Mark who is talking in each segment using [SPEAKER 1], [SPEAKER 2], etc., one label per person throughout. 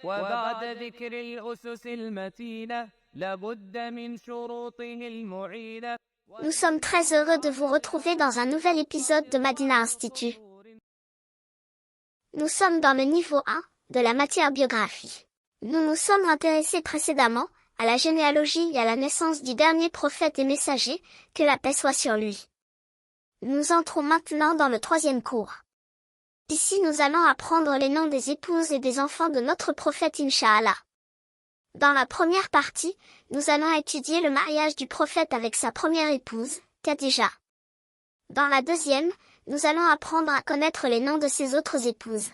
[SPEAKER 1] وبعد ذكر الأسس المتينة لابد من شروطه المعينة.
[SPEAKER 2] Nous sommes très heureux de vous retrouver dans un nouvel épisode de Madina Institut. Nous sommes dans le niveau 1 de la matière biographie. Nous nous sommes intéressés précédemment à la généalogie et à la naissance du dernier prophète et messager, que la paix soit sur lui. Nous entrons maintenant dans le troisième cours. Ici nous allons apprendre les noms des épouses et des enfants de notre prophète Inch'Allah. Dans la première partie, nous allons étudier le mariage du prophète avec sa première épouse, Khadija. Dans la deuxième, nous allons apprendre à connaître les noms de ses autres épouses.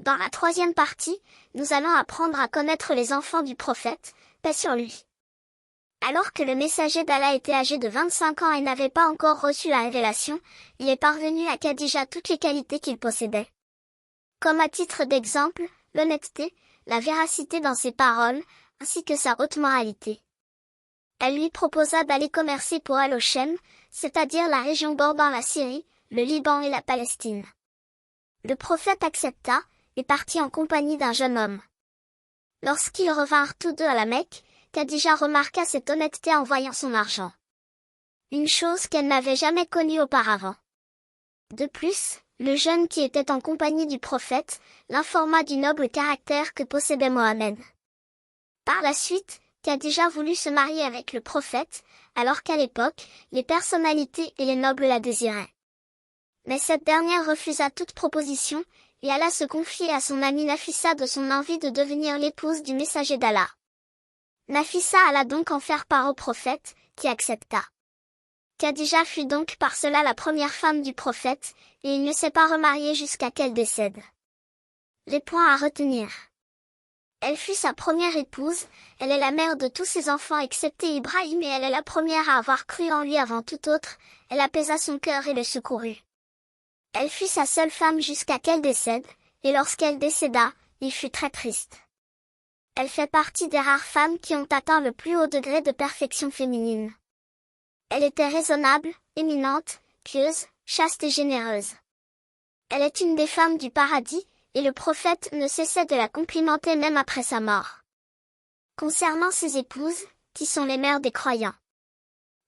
[SPEAKER 2] Dans la troisième partie, nous allons apprendre à connaître les enfants du prophète, paix sur lui. Alors que le messager d'Allah était âgé de 25 ans et n'avait pas encore reçu la révélation, il est parvenu à Khadija toutes les qualités qu'il possédait. Comme à titre d'exemple, l'honnêteté, la véracité dans ses paroles, ainsi que sa haute moralité. Elle lui proposa d'aller commercer pour elle au Shem, c'est-à-dire la région bordant la Syrie, le Liban et la Palestine. Le prophète accepta, et partit en compagnie d'un jeune homme. Lorsqu'ils revinrent tous deux à la Mecque, Khadija remarqua cette honnêteté en voyant son argent. Une chose qu'elle n'avait jamais connue auparavant. De plus, le jeune qui était en compagnie du prophète, l'informa du noble caractère que possédait Mohammed. Par la suite, Khadija voulut se marier avec le prophète, alors qu'à l'époque, les personnalités et les nobles la désiraient. Mais cette dernière refusa toute proposition, et alla se confier à son amie Nafissa de son envie de devenir l'épouse du messager d'Allah. Nafissa alla donc en faire part au prophète, qui accepta. Khadija fut donc par cela la première femme du prophète, et il ne s'est pas remarié jusqu'à qu'elle décède. Les points à retenir. Elle fut sa première épouse, elle est la mère de tous ses enfants excepté Ibrahim et elle est la première à avoir cru en lui avant tout autre, elle apaisa son cœur et le secourut. Elle fut sa seule femme jusqu'à qu'elle décède, et lorsqu'elle décéda, il fut très triste. Elle fait partie des rares femmes qui ont atteint le plus haut degré de perfection féminine. Elle était raisonnable, éminente, pieuse, chaste et généreuse. Elle est une des femmes du paradis, et le prophète ne cessait de la complimenter même après sa mort. Concernant ses épouses, qui sont les mères des croyants.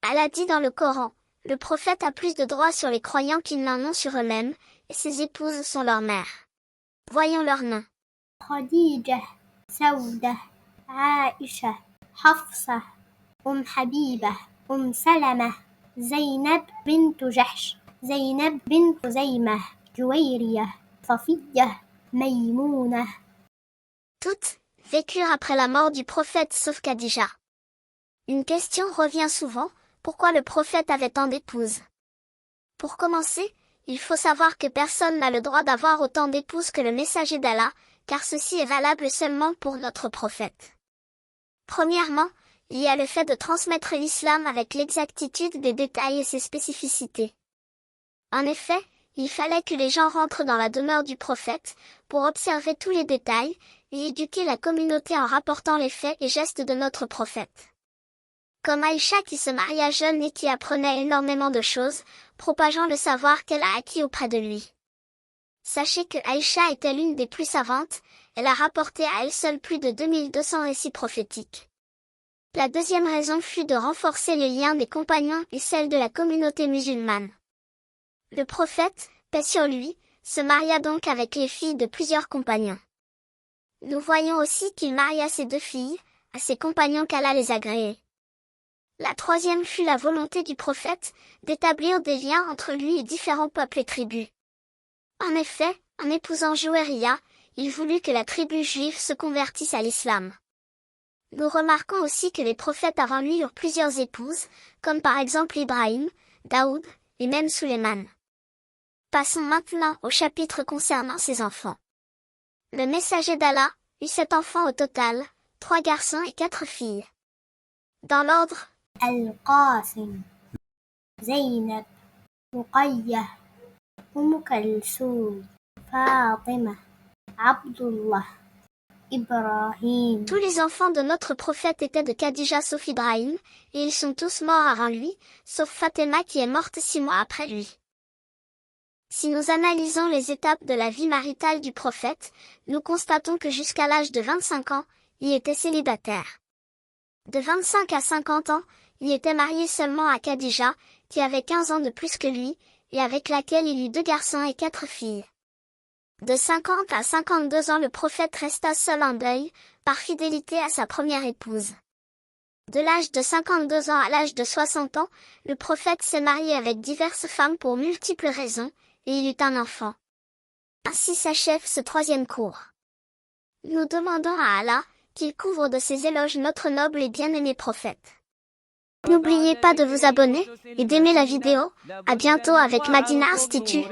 [SPEAKER 2] Allah dit dans le Coran, le prophète a plus de droits sur les croyants qu'ils n'en ont sur eux-mêmes, et ses épouses sont leurs mères. Voyons leurs noms.
[SPEAKER 3] Khadija, Sauda, Aisha, Hafsa, Habiba, Salama, Zainab bint Jahsh, Zainab bint Zaymah, Juwayriya, Safiya, Maymouna.
[SPEAKER 2] Toutes vécurent après la mort du prophète sauf Khadija. Une question revient souvent, pourquoi le prophète avait tant d'épouses? Pour commencer, il faut savoir que personne n'a le droit d'avoir autant d'épouses que le messager d'Allah, car ceci est valable seulement pour notre prophète. Premièrement, il y a le fait de transmettre l'islam avec l'exactitude des détails et ses spécificités. En effet, il fallait que les gens rentrent dans la demeure du prophète, pour observer tous les détails, et éduquer la communauté en rapportant les faits et gestes de notre prophète. Comme Aïcha qui se maria jeune et qui apprenait énormément de choses, propageant le savoir qu'elle a acquis auprès de lui. Sachez que Aïcha était l'une des plus savantes, elle a rapporté à elle seule plus de 2200 récits prophétiques. La deuxième raison fut de renforcer les liens des compagnons et celle de la communauté musulmane. Le prophète, paix sur lui, se maria donc avec les filles de plusieurs compagnons. Nous voyons aussi qu'il maria ses deux filles, à ses compagnons qu'Allah les agréait. La troisième fut la volonté du prophète, d'établir des liens entre lui et différents peuples et tribus. En effet, en épousant Juwayriya, il voulut que la tribu juive se convertisse à l'islam. Nous remarquons aussi que les prophètes avant lui eurent plusieurs épouses, comme par exemple Ibrahim, Daoud, et même Sulayman. Passons maintenant au chapitre concernant ses enfants. Le messager d'Allah eut 7 enfants au total, 3 garçons et 4 filles. Dans l'ordre,
[SPEAKER 3] Al-Qasim, Zaynab, Ruqayya, Kulthum, Fatima, Abdullah, Ibrahim.
[SPEAKER 2] Tous les enfants de notre prophète étaient de Khadija sauf Ibrahim, et ils sont tous morts avant lui, sauf Fatima qui est morte 6 mois après lui. Si nous analysons les étapes de la vie maritale du prophète, nous constatons que jusqu'à l'âge de 25 ans, il était célibataire. De 25 à 50 ans, il était marié seulement à Khadija, qui avait 15 ans de plus que lui, et avec laquelle il eut 2 garçons et 4 filles. De 50 à 52 ans, le prophète resta seul en deuil, par fidélité à sa première épouse. De l'âge de 52 ans à l'âge de 60 ans, le prophète s'est marié avec diverses femmes pour multiples raisons, et il eut un enfant. Ainsi s'achève ce 3e cours. Nous demandons à Allah qu'il couvre de ses éloges notre noble et bien-aimé prophète. N'oubliez pas de vous abonner et d'aimer la vidéo. À bientôt avec Madina Institute.